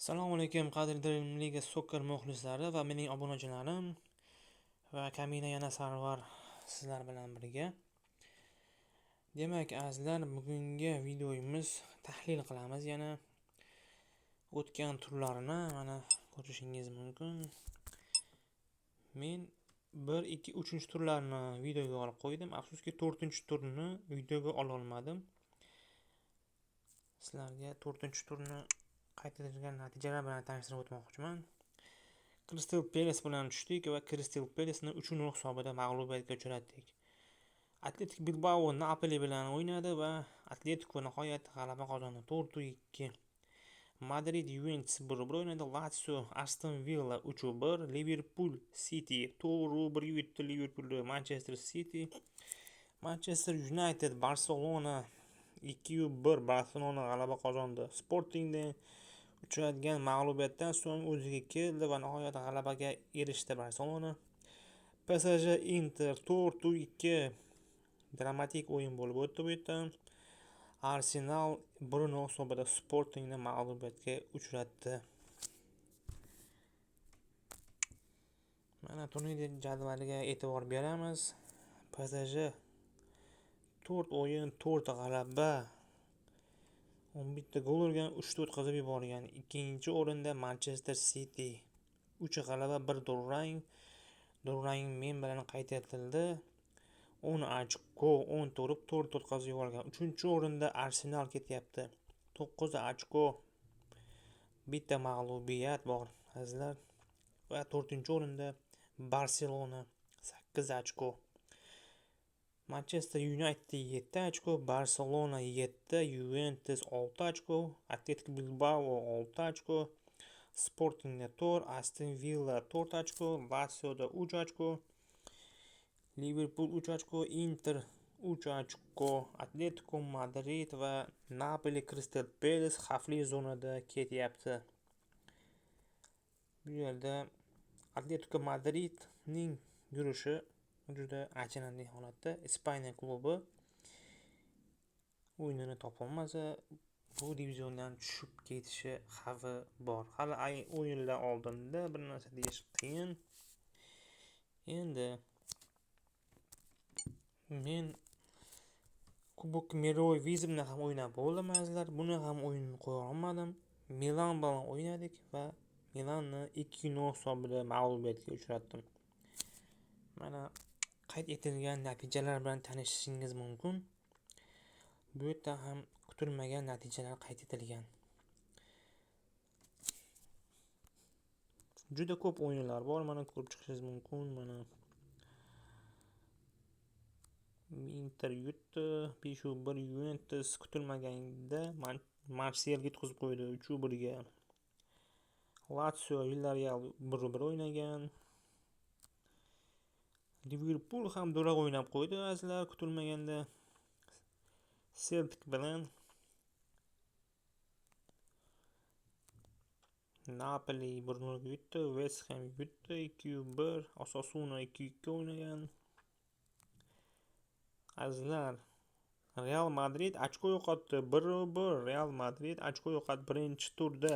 Assalomu alaykum qadrdon Liga Soccer muxlislari va mening obunachalarim va Kamina yana Sarvar sizlar bilan birga. Demak, azizlar, bugungi videomiz tahlil qilamiz. Yana o'tgan turlarni mana ko'rishingiz mumkin. Men 1, 2, 3 turlarni videoga olib qo'ydim. Afsuski 4-turni videoga ola olmadim. Sizlarga 4-turni qayd etilgan natijalar bilan tanishtirib o'tmoqchiman. Crystal Palace bilan tushdik va Crystal Palace'ni 3-0 hisobida mag'lubiyatga uchratdik. Atletico Bilbao Napoli bilan o'ynadi va Atletico nihoyat g'alaba qozondi 4-2. Madrid Juventus 1-1 o'ynadi. Lazio Aston Villa 3-1. Liverpool City 4-1 yutdi Liverpoolni. Manchester City Manchester United Barcelona 2-1 Barcelona g'alaba qozondi. Sporting'da uchrayotgan mag'lubiyatdan so'ng o'ziga keldi va nihoyat g'alabaga erishdi Barselona. PSG Inter 4-2 dramatik o'yin bo'lib o'tdi bu yerda. Arsenal 1-0 hisobida Sportingni mag'lubiyatga uchratdi. Mana turnir jadvaliga e'tibor beramiz. PSG 4 o'yin 4 g'alaba, 11 ta gol urgan, 3 ta o'tkazib yuborgan. Ikkinchi o'rinda Manchester City 3 g'alaba, 1 durang. Durang men bilan qayd etildi. 10 ochko, 10 ta urib, 4 ta o'tkazib yuborgan. 3-o'rinda Arsenal ketyapti. 9 ochko, bitta mag'lubiyat bor azizlar. Va 4-o'rinda Barselona 8 ochko. Manchester United 7 ochko, Barcelona 7, Juventus 6 ochko, Atletico Bilbao 6 ochko, Sportingda 4, Aston Villa 4 ochko, Lazioda 3 ochko, Liverpool 3 ochko, Inter 3 ochko, Atletico Madrid va Napoli Crystal Palace xavfli zonada ketyapti. Bu yerda Atletico Madridning yurishi juda achinarli holatda. Ispaniya klubi o'yinini topolmasa, bu diviziondan tushib ketishi xavfi bor. Hali o'yinlar oldinda bir narsa deyish qiyin. Endi men Kubok Meroy Vizimni ham o'ynab bo'ldim azizlar. Buni ham o'yinni qo'ya olmadim. Milan bilan o'ynadik va Milanni 2-0 hisobida mag'lubiyatga uchratdim. Mana qayd etilgan natijalar bilan tanishishingiz mumkin. Bu yerda ham kutilmagan natijalar qayd etilgan. Juda ko'p o'yinlar bor, mana ko'rib chiqishingiz mumkin. Mana Inter yutdi 5-1, Juventus kutilmaganda Marseille yutqizib qo'ydi 3-1 ga. Lazio Villarreal 1-1 o'ynagan. Liverpool ham durang o'ynab qo'ydi azizlar kutilmaganda Celtic bilan. Napoli 1-0 yutdi, West Ham yutdi 2-1, Osasuna 2-2 o'ynagan. Azizlar, Real Madrid ochko yo'qotdi 1-1. Real Madrid ochko yo'qotdi birinchi turda.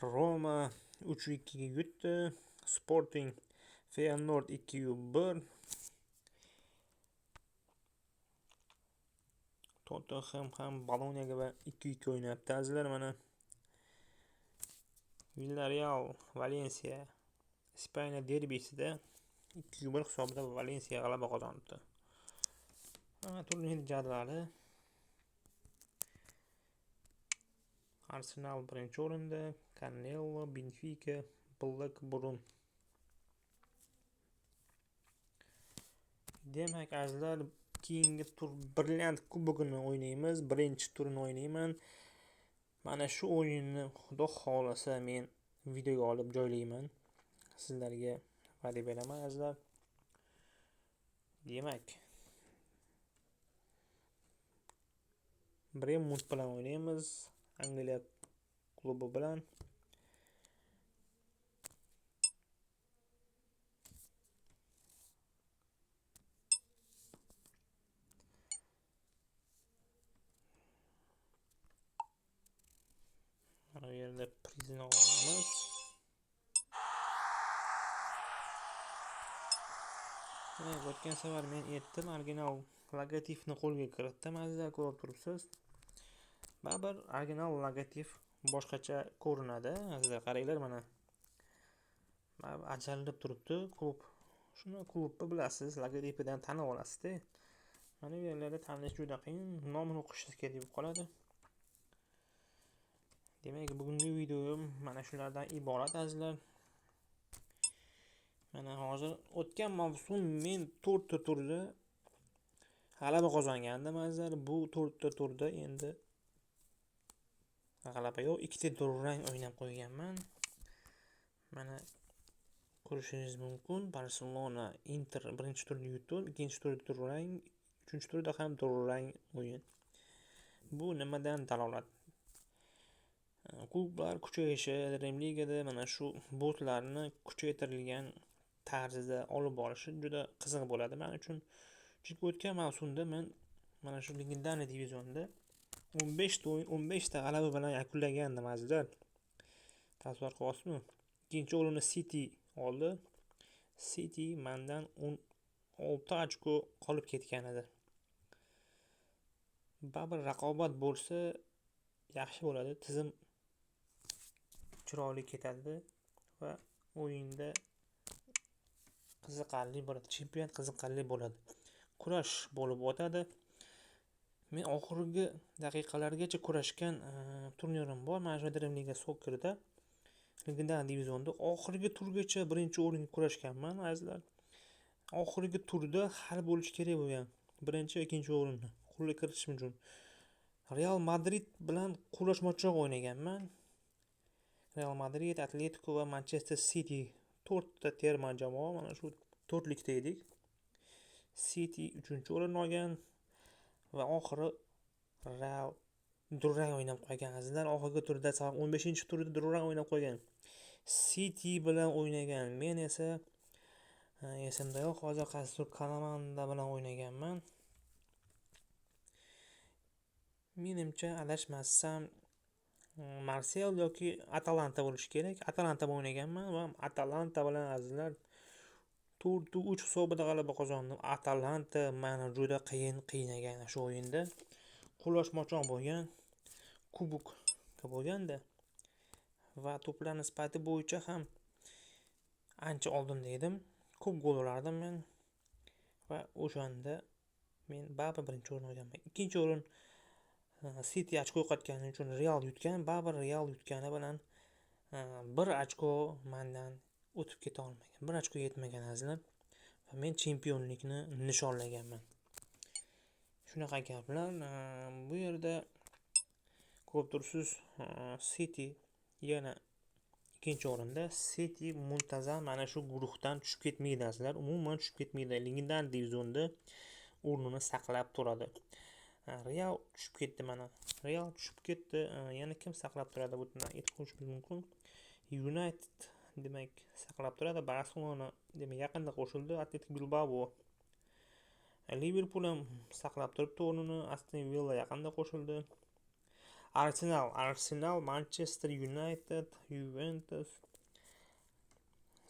Roma 3-2 ga yutdi. Sporting Feyenoord 2-1. Tottenham ham Boloniyaga 2-2 o'ynayapti azizlar. Mana Villarreal Valensiya Ispaniya derbisida 2-1 hisobida Valensiya g'alaba qozondi. Turnir jadvali. Arsenal birinchi o'rinda, Canelo, Benfica, Blackburn. Demak azizlar, keyingi tur Brilliant kubogini o'ynaymiz. Birinchi turni o'ynayman. Mana shu o'yinni xudo xolasa men videoga olib joylayman. Sizlarga va'da beraman azizlar. Demak, Brentford bilan o'ynaymiz. Angliya klubi bilan. Bu yerda prizni olamiz. O'tgan safar men aytdim, original logotipni qo'lga kiritdim, azizlar, ko'rib turibsiz. Baribir original logotip boshqacha ko'rinadi, azizlar, qaranglar mana. Ajralib turibdi klub. Shuni klubni bilasiz, logotipidan tanib olasiz-da. Mana bu yerlarda tanish juda qiyin, nomini o'qishingiz kerak bo'lib qoladi. Demak, bugungi videom mana shulardan iborat, azizlar. Mana hozir o'tgan mavsum men 4 ta turda g'alaba qozongandim, azizlar. Bu 4 ta turda endi g'alaba yo'q, 2 ta durang o'ynab qo'yganman. Mana ko'rishingiz mumkin. Barselona, Inter birinchi turda yutib, ikkinchi turda durang, uchinchi turda ham durang o'yin. Bu nimadan dalolat? Klublar kuchayishi, Dream Ligada mana shu botlarni kuchaytirilgan tarzda olib borishi juda qiziq bo'ladi men uchun. Chunki o'tgan mavsumda men mana shu legendariy divizionda 15 ta o'yin 15 ta g'alaba bilan yakunlagandim, azizlar. Tasavvur qilyapsizmi? Ikkinchi o'rinni City oldi. City mendan 16 ochko qolib ketgan edi. Baribir raqobat bo'lsa yaxshi bo'ladi, tizim chiroyli ketadi va o'yinda qiziqarli bo'ladi, chempionat qiziqarli bo'ladi. Kurash bo'lib o'tadi. Men oxirgi daqiqalargacha kurashgan turnirim bor. Mana shu Dream Liga Soccer'da legendariy divizionda oxirgi turgacha birinchi o'ringa kurashganman, azizlar. Oxirgi turda hal bo'lish kerak bo'lgan birinchi va ikkinchi o'rinni qo'lga kiritish uchun Real Madrid bilan qo'lashmachoq o'ynaganman. Real Madrid, Atletico va Manchester City 4 ta terma jamoa, mana shu 4likda edik. City 3-o'rinni olgan va oxiri Real durang o'ynab qo'ygan, azizlar. Oxirgi turda 15-turda durang o'ynab qo'ygan. City bilan o'ynagan. Men esa esimda yo'q, hozir qaysidir komanda bilan o'ynaganman. Menimcha adashmasam Marsel yoki Atalanta bo'lishi kerak. Atalanta bilan o'ynaganman va Atalanta bilan, azizlar, 4-3 hisobida g'alaba qozondim. Atalanta meni juda qiynagan shu o'yinda. Qo'lashmachoq bo'lgan, kubokda bo'lganda va to'plar nisbati bo'yicha ham ancha oldinda edim. Ko'p gol urardim men va o'shanda men baribir birinchi o'rin olganman. Ikkinchi o'rin City ochko yo'qotgani uchun Real yutgan. Baribir Real yutgani bilan 1 ochko mendan o'tib keta olmagan. 1 ochko yetmagan, azizlar. Va men chempionlikni nishonlaganman. Shunaqa gaplar. Bu yerda ko'rib turibsiz, City yana ikkinchi o'rinda. City muntazam mana shu guruhdan tushib ketmaydi, azizlar. Umuman tushib ketmaydi. Legendariy divizionda o'rnini saqlab turadi. Real tushib ketdi mana. Real tushib ketdi. Yana kim saqlab turadi? Bundan aytib qo'yishimiz mumkin. United demak saqlab turadi. Barcelona demak yaqinda qo'shildi. Atletico Bilbao, Liverpool ham saqlab turibdi o'rnini. Aston Villa yaqinda qo'shildi. Arsenal, Manchester United, Juventus,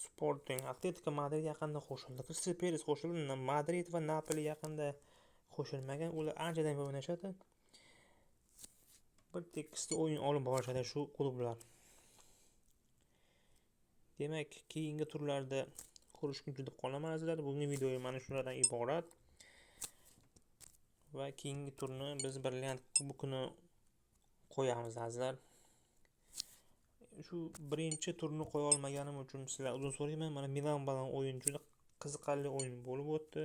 Sporting, Atletico Madrid yaqinda qo'shildi. Crystal Palace qo'shildi. Madrid va Napoli yaqinda qo'shilmagan. Ular anchadan beri o'ynashadi. Bir tekisda o'yin olib borishadi shu klublar. Demak, keyingi turlarda ko'rishguncha qolaman, azizlar. Bugungi video mana shulardan iborat. Va keyingi turni biz Brilliant kubokini qo'yamiz, azizlar. Shu birinchi turni qo'ya olmaganim uchun sizlar uzr so'rayman. Mana Milan bilan o'yin juda qiziqarli o'yin bo'lib o'tdi.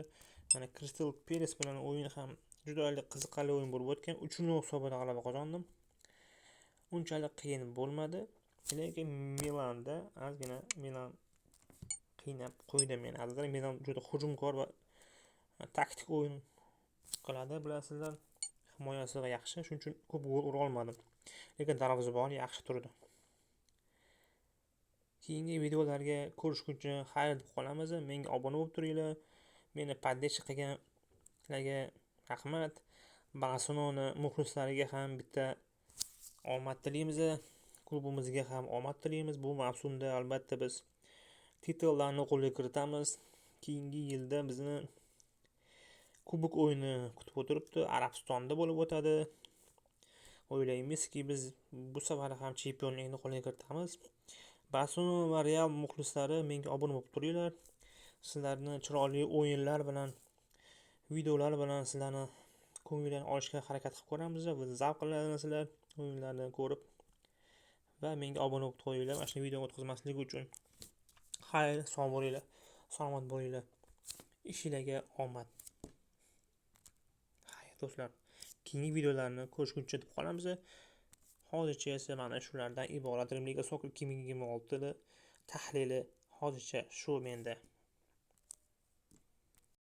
Mana Crystal Palace bilan o'yin ham juda qiziqarli o'yin bo'lib o'tgan. 3-0 hisobida g'alaba qozondim. Unchalik qiyin bo'lmadi. Lekin Milanda ozgina Milan qiynab qo'ydi meni, azizlar. Milan juda hujumkor va taktik o'yin qiladi, bilasizlar. Himoyasi yaxshi, shuning uchun ko'p gol ura olmadim. Lekin darvozabon yaxshi turdi. Keyingi videolarga ko'rishguncha xayr deb qolamiz. Menga obuna bo'lib turinglar. Meni poddesh qilganlarga rahmat. Barselona muxlislariga ham bitta omad tilaymiz. klubimizga ham omad tilaymiz. Bu mavsumda albatta biz titullarni qo'lga kiritamiz. Keyingi yilda bizni kubok o'yini kutib o'tiribdi. Arabistonda bo'lib o'tadi. O'ylaymizki, biz bu safar ham chempionlikni qo'lga kiritamiz. Barselona va Real muxlislari menga obuna bo'lib turinglar. Sizlarni chiroyli o'yinlar bilan, videolar bilan sizlarni ko'ngillarni olishga harakat qilib ko'ramiz va zavq qilasizlar o'yinlarni ko'rib va menga obuna bo'lib qo'yinglar. Mana shu videoni o'tkazmaslik uchun xayr, sog' bo'linglar, salomat bo'linglar. Ishinglarga omad. Xayr do'stlar. Keyingi videolarni ko'rishguncha deb qolamiz. Hozircha esa mana shulardan iborat Liga Soccer 2026 tahlili hozircha shu menda.